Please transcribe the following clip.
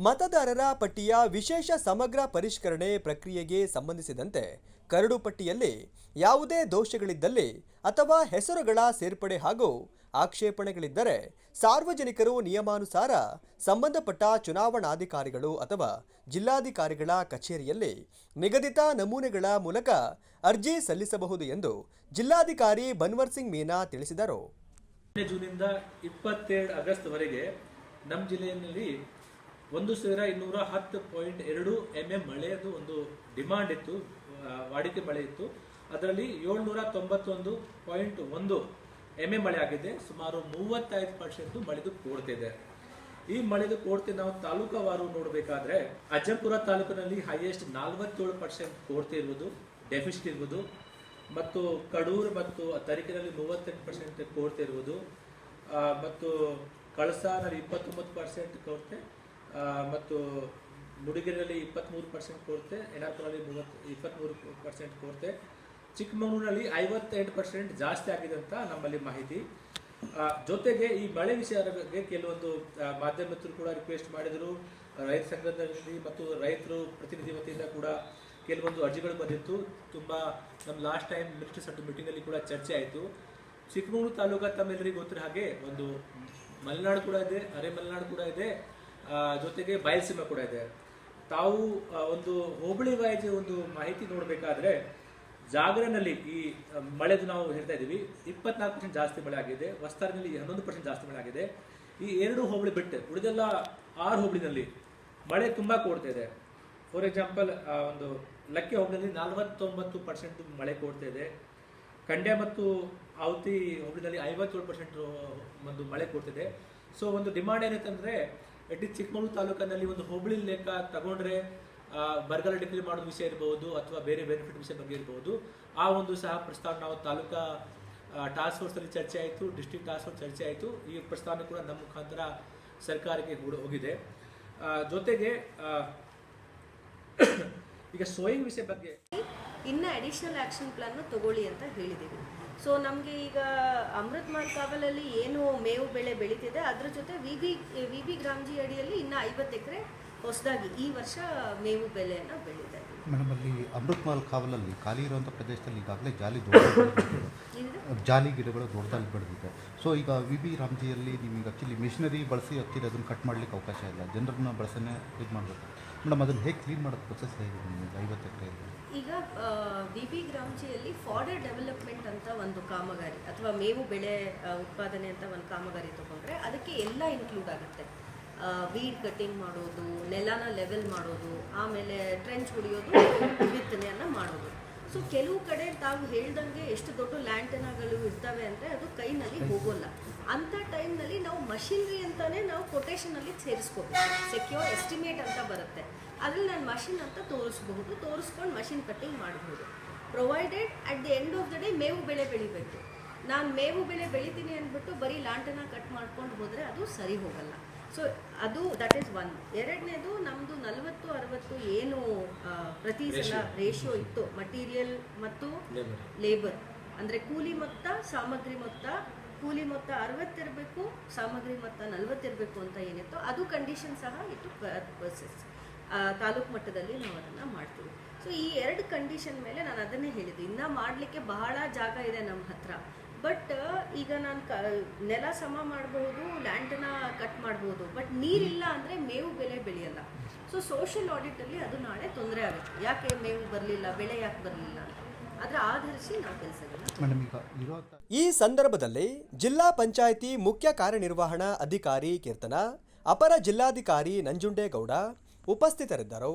ಮತದಾರರ ಪಟ್ಟಿಯ ವಿಶೇಷ ಸಮಗ್ರ ಪರಿಷ್ಕರಣೆ ಪ್ರಕ್ರಿಯೆಗೆ ಸಂಬಂಧಿಸಿದಂತೆ ಕರಡು ಪಟ್ಟಿಯಲ್ಲಿ ಯಾವುದೇ ದೋಷಗಳಿದ್ದಲ್ಲಿ ಅಥವಾ ಹೆಸರುಗಳ ಸೇರ್ಪಡೆ ಹಾಗೂ ಆಕ್ಷೇಪಣೆಗಳಿದ್ದರೆ ಸಾರ್ವಜನಿಕರು ನಿಯಮಾನುಸಾರ ಸಂಬಂಧಪಟ್ಟ ಚುನಾವಣಾಧಿಕಾರಿಗಳು ಅಥವಾ ಜಿಲ್ಲಾಧಿಕಾರಿಗಳ ಕಚೇರಿಯಲ್ಲಿ ನಿಗದಿತ ನಮೂನೆಗಳ ಮೂಲಕ ಅರ್ಜಿ ಸಲ್ಲಿಸಬಹುದು ಎಂದು ಜಿಲ್ಲಾಧಿಕಾರಿ ಬನ್ವರ್ ಸಿಂಗ್ ಮೀನಾ ತಿಳಿಸಿದರು. ಜೂನಿಂದ 22 ಆಗಸ್ಟ್ ವರೆಗೆ ನಮ್ಮ ಜಿಲ್ಲೆಯಲ್ಲಿ 1210.2 mm ಮಳೆಯದು ಒಂದು ಡಿಮಾಂಡ್ ಇತ್ತು, ವಾಡಿಕೆ ಮಳೆ ಇತ್ತು. ಅದರಲ್ಲಿ 791.1 mm ಮಳೆ ಆಗಿದೆ. ಸುಮಾರು 35% ಮಳೆದು ಕೊಡ್ತಿದೆ. ಈ ಮಳೆದು ಕೊಡ್ತಿ ನಾವು ತಾಲೂಕವಾರು ನೋಡಬೇಕಾದ್ರೆ ಅಜ್ಜಂಪುರ ತಾಲೂಕಿನಲ್ಲಿ ಹೈಯೆಸ್ಟ್ 47% ಕೊಡ್ತಿ ಇರುವುದು, ಡೆಫಿಸಿಟ್ ಇರುವುದು, ಮತ್ತು ಕಡೂರು ಮತ್ತು ತರೀಕೆರೆಯಲ್ಲಿ 38% ಕೊಡ್ತಿ ಇರುವುದು, ಮತ್ತು ಕಳಸಾನಲ್ಲಿ 29% ಕೊರತೆ, ಮತ್ತು ನುಡಿಗೆರೆಯಲ್ಲಿ 23% ಕೊರತೆ, ಎನ್ಆರ್ಪುರಲ್ಲಿ 23% ಕೊರತೆ, ಚಿಕ್ಕಮಗಳೂರಿನಲ್ಲಿ 58% ಜಾಸ್ತಿ ಆಗಿದೆ ಅಂತ ನಮ್ಮಲ್ಲಿ ಮಾಹಿತಿ. ಜೊತೆಗೆ ಈ ಮಳೆ ವಿಷಯದ ಬಗ್ಗೆ ಕೆಲವೊಂದು ಮಾಧ್ಯಮ ಮಿತ್ರರು ಕೂಡ ರಿಕ್ವೆಸ್ಟ್ ಮಾಡಿದರು. ರೈತ ಸಂಘದಲ್ಲಿ ಮತ್ತು ರೈತರು ಪ್ರತಿನಿಧಿ ವತಿಯಿಂದ ಕೂಡ ಕೆಲವೊಂದು ಅರ್ಜಿಗಳು ಬಂದಿತ್ತು. ತುಂಬ ನಮ್ಮ ಲಾಸ್ಟ್ ಟೈಮ್ ಮಿನಿಸ್ಟರ್ ಸೆಟ್ ಮೀಟಿಂಗಲ್ಲಿ ಕೂಡ ಚರ್ಚೆ ಆಯಿತು. ಚಿಕ್ಕಮಗಳೂರು ತಾಲೂಕು ತಮ್ಮೆಲ್ಲರಿಗೂ ಗೊತ್ತಿರೋ ಹಾಗೆ ಒಂದು ಮಲೆನಾಡು ಕೂಡ ಇದೆ, ಅರೆ ಮಲೆನಾಡು ಕೂಡ ಇದೆ, ಜೊತೆಗೆ ಬಯಲುಸೀಮೆ ಕೂಡ ಇದೆ. ತಾವು ಒಂದು ಹೋಬಳಿ ವೈಸ್ ಒಂದು ಮಾಹಿತಿ ನೋಡಬೇಕಾದ್ರೆ ಜಾಗರನಲ್ಲಿ ಈ ಮಳೆದು ನಾವು ಹೇಳ್ತಾ ಇದ್ದೀವಿ 24% ಜಾಸ್ತಿ ಮಳೆ ಆಗಿದೆ, ವಸ್ತಾರಿನಲ್ಲಿ 11% ಜಾಸ್ತಿ ಮಳೆ ಆಗಿದೆ. ಈ 2 ಹೋಬಳಿ ಬಿಟ್ಟು ಉಳಿದೆಲ್ಲ 6 ಹೋಬಳಿನಲ್ಲಿ ಮಳೆ ತುಂಬ ಕೊಡ್ತಾ ಇದೆ. ಫಾರ್ ಎಕ್ಸಾಂಪಲ್ ಒಂದು ಲಕ್ಕಿ ಹೋಬಳಿನಲ್ಲಿ 49% ಮಳೆ ಕೊಡ್ತಾ ಇದೆ. ಖಂಡ್ಯ ಮತ್ತು ಆವತಿ ಹೋಬಳಿನಲ್ಲಿ 57% ಒಂದು ಮಳೆ ಕೊಡ್ತಿದೆ. ಸೊ ಒಂದು ಡಿಮಾಂಡ್ ಏನಂತಂದ್ರೆ ಅಟ್ಲೀಸ್ಟ್ ಚಿಕ್ಕಮಗಳೂರು ತಾಲೂಕಿನಲ್ಲಿ ಒಂದು ಹೋಬಳಿ ಲೆಕ್ಕ ತಗೊಂಡ್ರೆ ಬರಗಾಲ ಡಿಕ್ಲೇರ್ ಮಾಡೋದು ವಿಷಯ ಇರಬಹುದು ಅಥವಾ ಬೇರೆ ಬೆನಿಫಿಟ್ ವಿಷಯ ಬಗ್ಗೆ ಇರಬಹುದು. ಆ ಒಂದು ಸಹ ಪ್ರಸ್ತಾವ ನಾವು ತಾಲೂಕಾ ಟಾಸ್ಕ್ ಫೋರ್ಸ್ ಅಲ್ಲಿ ಚರ್ಚೆ ಆಯಿತು, ಡಿಸ್ಟ್ರಿಕ್ಟ್ ಟಾಸ್ಕ್ ಫೋರ್ಸ್ ಚರ್ಚೆ ಆಯಿತು. ಈ ಪ್ರಸ್ತಾವ ಕೂಡ ನಮ್ಮ ಮುಖಾಂತರ ಸರ್ಕಾರಕ್ಕೆ ಹೋಗಿದೆ. ಜೊತೆಗೆ ಈಗ ಸೋಯಿಂಗ್ ವಿಷಯ ಬಗ್ಗೆ ಇನ್ನು ಅಡಿಷನಲ್ ಆಕ್ಷನ್ ಪ್ಲಾನ್ ತಗೊಳ್ಳಿ ಅಂತ ಹೇಳಿದ್ದೀವಿ. ಸೊ ನಮಗೆ ಈಗ ಅಮೃತ್ ಮಹಲ್ ಕಾವಲಲ್ಲಿ ಏನು ಮೇವು ಬೆಳೆ ಬೆಳೀತಿದೆ ಅದ್ರ ಜೊತೆ ವಿ ಬಿ ಗ್ರಾಮ್ಜಿ ಅಡಿಯಲ್ಲಿ ಇನ್ನು 50 ಎಕರೆ ಹೊಸದಾಗಿ ಈ ವರ್ಷ ಮೇವು ಬೆಳೆಯನ್ನು ಬೆಳೀತಾ ಇದ್ದೀವಿ. ಮೇಡಮ್, ಅಲ್ಲಿ ಅಮೃತ್ ಮಹಲ್ ಕಾವಲಲ್ಲಿ ಖಾಲಿ ಇರುವಂಥ ಪ್ರದೇಶದಲ್ಲಿ ಈಗಾಗಲೇ ಜಾಲಿ ಗಿಡಗಳು ದೊಡ್ಡದಾಗಿ ಬೆಳೆದಿದೆ. ಸೊ ಈಗ ವಿ ಬಿ ರಾಮ್ಜಿಯಲ್ಲಿ ನಿಮಗೆ ಆ್ಯಕ್ಚುಲಿ ಮಿಷನರಿ ಬಳಸಿ ಆ್ಯಕ್ಚುಲಿ ಅದನ್ನು ಕಟ್ ಮಾಡಲಿಕ್ಕೆ ಅವಕಾಶ ಇಲ್ಲ, ಜನರನ್ನ ಬಳಸನೇ ಇದು ಮಾಡಬೇಕು. ಮೇಡಮ್, ಅದನ್ನು ಹೇಗೆ ಕ್ಲೀನ್ ಮಾಡೋದು ಪ್ರೊಸೆಸ್ ಹೇಗಿದೆ ನಿಮಗೆ 50 ಎಕರೆಯಲ್ಲಿ? ಈಗ ವಿ ಬಿ ಗ್ರಾಮ್ಜಿಯಲ್ಲಿ ಫಾಡರ್ ಡೆವಲಪ್ಮೆಂಟ್ ಅಂತ ಒಂದು ಕಾಮಗಾರಿ ಅಥವಾ ಮೇವು ಬೆಳೆ ಉತ್ಪಾದನೆ ಅಂತ ಒಂದು ಕಾಮಗಾರಿ ತಗೊಂಡ್ರೆ ಅದಕ್ಕೆ ಎಲ್ಲ ಇನ್ಕ್ಲೂಡ್ ಆಗುತ್ತೆ. ವೀಡ್ ಕಟಿಂಗ್ ಮಾಡೋದು, ನೆಲನ ಲೆವೆಲ್ ಮಾಡೋದು, ಆಮೇಲೆ ಟ್ರೆಂಚ್ ಹೊಡಿಯೋದು, ಬಿತ್ತನೆಯನ್ನು ಮಾಡೋದು. ಸೊ ಕೆಲವು ಕಡೆ ತಾವು ಹೇಳ್ದಂಗೆ ಎಷ್ಟು ದೊಡ್ಡ ಲ್ಯಾಂಟೆನಾಗಳು ಇರ್ತವೆ ಅಂದರೆ ಅದು ಕೈನಲ್ಲಿ ಹೋಗೋಲ್ಲ. ಅಂಥ ಟೈಮ್ನಲ್ಲಿ ನಾವು ಮಷಿನ್ರಿ ಅಂತಲೇ ನಾವು ಕೊಟೇಷನಲ್ಲಿ ಸೇರಿಸ್ಕೋಬೇಕು. ಸೆಕ್ಯೂರ್ ಎಸ್ಟಿಮೇಟ್ ಅಂತ ಬರುತ್ತೆ, ಅದ್ರಲ್ಲಿ ನಾನು ಮಷಿನ್ ಅಂತ ತೋರಿಸ್ಕೊಂಡು ಮಷಿನ್ ಕಟ್ಟಿಂಗ್ ಮಾಡಬಹುದು. Provided at the end of the day ಮೇವು ಬೆಳೆ ಬೆಳಿಬೇಕು. ನಾನು ಮೇವು ಬೆಳೆ ಬೆಳಿತೀನಿ ಅಂದ್ಬಿಟ್ಟು ಬರೀ ಲಾಂಟನ ಕಟ್ ಮಾಡ್ಕೊಂಡು ಹೋದರೆ ಅದು ಸರಿ ಹೋಗಲ್ಲ. ಸೊ ಅದು ದಟ್ ಈಸ್ ಒನ್. ಎರಡನೇದು ನಮ್ಮದು 40-60 ಏನು ಪ್ರತಿ ಸಲ ರೇಷಿಯೋ ಇತ್ತು, ಮಟೀರಿಯಲ್ ಮತ್ತು ಲೇಬರ್ ಅಂದರೆ ಕೂಲಿ ಮೊತ್ತ ಸಾಮಗ್ರಿ ಮೊತ್ತ, ಕೂಲಿ ಮೊತ್ತ 60 ಇರಬೇಕು, ಸಾಮಗ್ರಿ ಮೊತ್ತ 40 ಇರಬೇಕು ಅಂತ ಏನಿತ್ತು ಅದು ಕಂಡೀಷನ್ ಸಹ ಇತ್ತು. ತಾಲೂಕು ಮಟ್ಟದಲ್ಲಿ ನಾವು ಅದನ್ನು ಮಾಡ್ತೀವಿ. ಸೊ ಈ 2 ಕಂಡೀಷನ್ ಮೇಲೆ ನಾನು ಅದನ್ನೇ ಹೇಳಿದ್ದು. ಇನ್ನೂ ಮಾಡಲಿಕ್ಕೆ ಬಹಳ ಜಾಗ ಇದೆ ನಮ್ಮ ಹತ್ರ. ಬಟ್ ಈಗ ನಾನು ನೆಲ ಸಮ ಮಾಡಬಹುದು, ಲ್ಯಾಂಡನ್ನ ಕಟ್ ಮಾಡಬಹುದು, ಬಟ್ ನೀರಿಲ್ಲ ಅಂದರೆ ಮೇವು ಬೆಳೆ ಬೆಳೆಯಲ್ಲ. ಸೊ ಸೋಷಿಯಲ್ ಆಡಿಟಲ್ಲಿ ಅದು ನಾಳೆ ತೊಂದರೆ ಆಗುತ್ತೆ. ಯಾಕೆ ಮೇವು ಬರಲಿಲ್ಲ, ಬೆಳೆ ಯಾಕೆ ಬರಲಿಲ್ಲ ಅಂತ ಅದರ ಆಧರಿಸಿ ನಾವು ಕೆಲಸಗಳನ್ನ. ಈ ಸಂದರ್ಭದಲ್ಲಿ ಜಿಲ್ಲಾ ಪಂಚಾಯಿತಿ ಮುಖ್ಯ ಕಾರ್ಯನಿರ್ವಹಣಾ ಅಧಿಕಾರಿ ಕೀರ್ತನ, ಅಪರ ಜಿಲ್ಲಾಧಿಕಾರಿ ನಂಜುಂಡೇಗೌಡ ಉಪಸ್ಥಿತರಿದ್ದರು.